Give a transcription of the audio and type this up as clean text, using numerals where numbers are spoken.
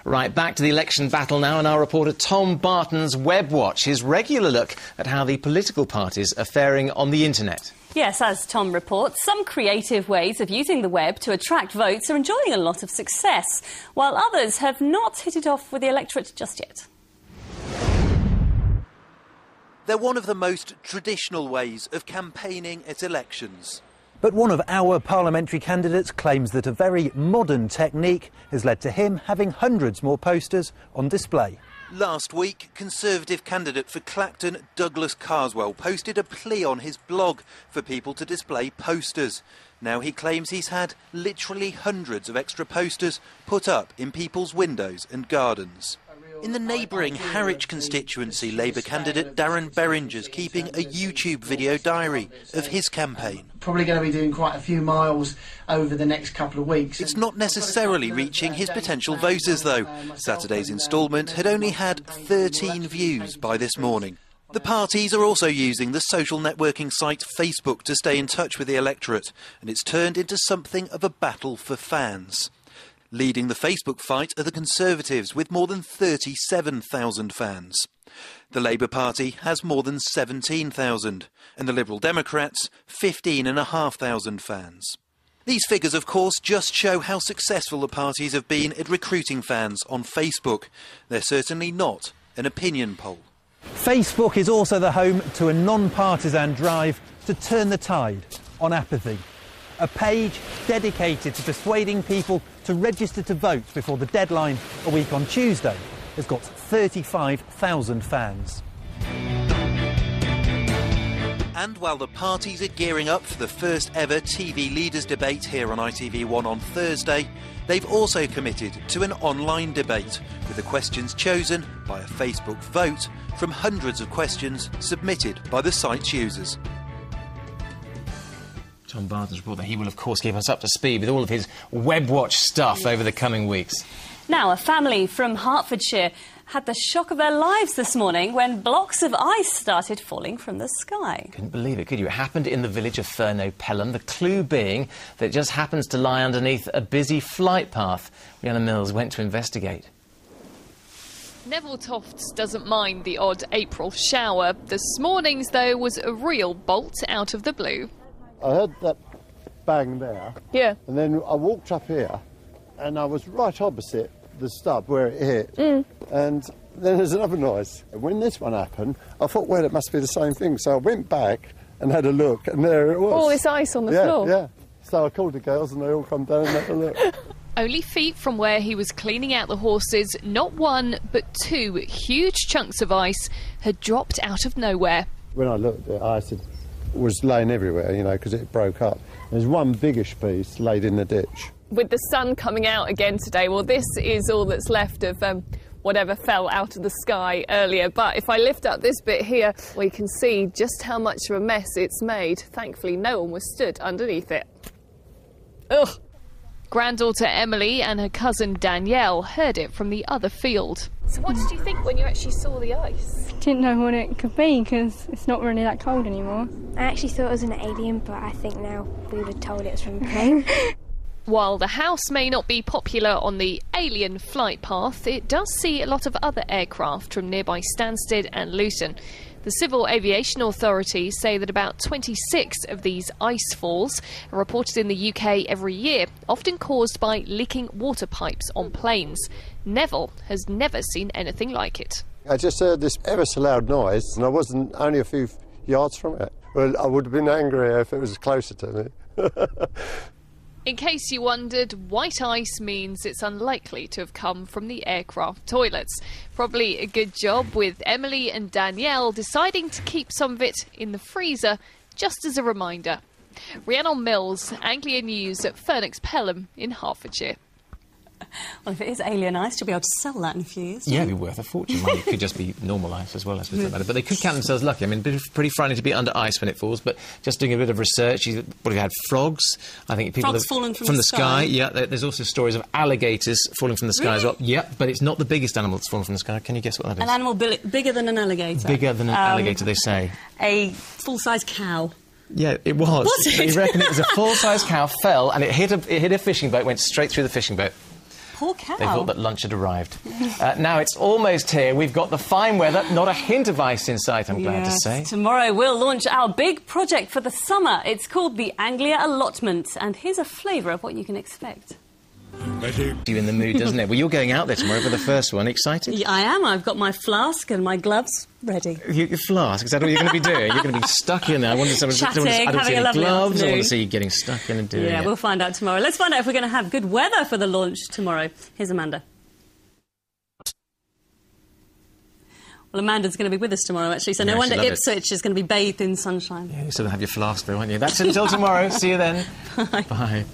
Right, back to the election battle now, and our reporter Tom Barton's Web Watch, his regular look at how the political parties are faring on the internet. Yes, as Tom reports, some creative ways of using the web to attract votes are enjoying a lot of success, while others have not hit it off with the electorate just yet. They're one of the most traditional ways of campaigning at elections. But one of our parliamentary candidates claims that a very modern technique has led to him having hundreds more posters on display. Last week, Conservative candidate for Clacton, Douglas Carswell, posted a plea on his blog for people to display posters. Now he claims he's had literally hundreds of extra posters put up in people's windows and gardens. In the neighbouring Harwich constituency, Labour candidate Darren Berringer's keeping a YouTube video diary of his campaign. Probably going to be doing quite a few miles over the next couple of weeks. It's not necessarily reaching his potential voters, though. Saturday's instalment had only had 13 views by this morning. The parties are also using the social networking site Facebook to stay in touch with the electorate, and it's turned into something of a battle for fans. Leading the Facebook fight are the Conservatives, with more than 37,000 fans. The Labour Party has more than 17,000, and the Liberal Democrats 15,500 fans. These figures, of course, just show how successful the parties have been at recruiting fans on Facebook. They're certainly not an opinion poll. Facebook is also the home to a non-partisan drive to turn the tide on apathy. A page dedicated to persuading people to register to vote before the deadline a week on Tuesday has got 35,000 fans. And while the parties are gearing up for the first ever TV leaders debate here on ITV1 on Thursday, they've also committed to an online debate with the questions chosen by a Facebook vote from hundreds of questions submitted by the site's users. Tom Barton's report that he will, of course, keep us up to speed with all of his Web Watch stuff over the coming weeks. Now, a family from Hertfordshire had the shock of their lives this morning when blocks of ice started falling from the sky. Couldn't believe it, could you? It happened in the village of Furneux, Pelham, the clue being that it just happens to lie underneath a busy flight path. Rihanna Mills went to investigate. Neville Tofts doesn't mind the odd April shower. This morning's, though, was a real bolt out of the blue. I heard that bang there, Yeah. and then I walked up here, and I was right opposite the stub where it hit, and then there's another noise. When this one happened, I thought, well, it must be the same thing, so I went back and had a look, and there it was. All this ice on the floor? Yeah, so I called the girls, and they all come down and had a look. Only feet from where he was cleaning out the horses, not one but two huge chunks of ice had dropped out of nowhere. When I looked at it, ice was laying everywhere, you know, because it broke up. There's one biggish piece laid in the ditch. With the sun coming out again today, well, this is all that's left of whatever fell out of the sky earlier. But if I lift up this bit here, we can see just how much of a mess it's made. Thankfully, no one was stood underneath it. Ugh. Granddaughter Emily and her cousin Danielle heard it from the other field. So what did you think when you actually saw the ice? Didn't know what it could be because it's not really that cold anymore. I actually thought it was an alien, but I think now we were told it was from a plane. While the house may not be popular on the alien flight path, it does see a lot of other aircraft from nearby Stansted and Luton. The Civil Aviation Authority say that about 26 of these ice falls are reported in the UK every year, often caused by leaking water pipes on planes. Neville has never seen anything like it. I just heard this ever so loud noise, and I wasn't only a few yards from it. Well, I would have been angrier if it was closer to me. In case you wondered, white ice means it's unlikely to have come from the aircraft toilets. Probably a good job with Emily and Danielle deciding to keep some of it in the freezer, just as a reminder. Rihanna Mills, Anglia News at Furneux, Pelham in Hertfordshire. Well, if it is alien ice, you'll be able to sell that in a few years. Yeah, it'd be worth a fortune. It could just be normal ice as well, as we think about it. But they could count themselves lucky. I mean, it's pretty frightening to be under ice when it falls, but just doing a bit of research, what have you had? Frogs? I think people Frogs fallen from the sky. Yeah, there's also stories of alligators falling from the sky as well. Yeah, but it's not the biggest animal that's fallen from the sky. Can you guess what that is? An animal bigger than an alligator. Bigger than an alligator, they say. A full-size cow. Yeah, it was. Was it? They reckon it was a full-size cow, fell, and it hit a fishing boat, went straight through the fishing boat. Poor cow. They thought that lunch had arrived. Now it's almost here. We've got the fine weather, not a hint of ice in sight, I'm glad to say. Tomorrow we'll launch our big project for the summer. It's called the Anglia Allotment, and here's a flavour of what you can expect. You in the mood, doesn't it? Well, you're going out there tomorrow for the first one. Excited? Yeah, I am. I've got my flask and my gloves ready. Your flask? Is that what you're going to be doing? You're going to be stuck in there. I wonder if someone's Chatting, I don't see having a any lovely gloves. afternoon. I want to see you getting stuck in and doing it. Yeah, we'll find out tomorrow. Let's find out if we're going to have good weather for the launch tomorrow. Here's Amanda. Well, Amanda's going to be with us tomorrow, actually, so no wonder Ipswich is going to be bathed in sunshine. Yeah, you still have your flask, though, won't you? That's it until tomorrow. See you then. Bye. Bye.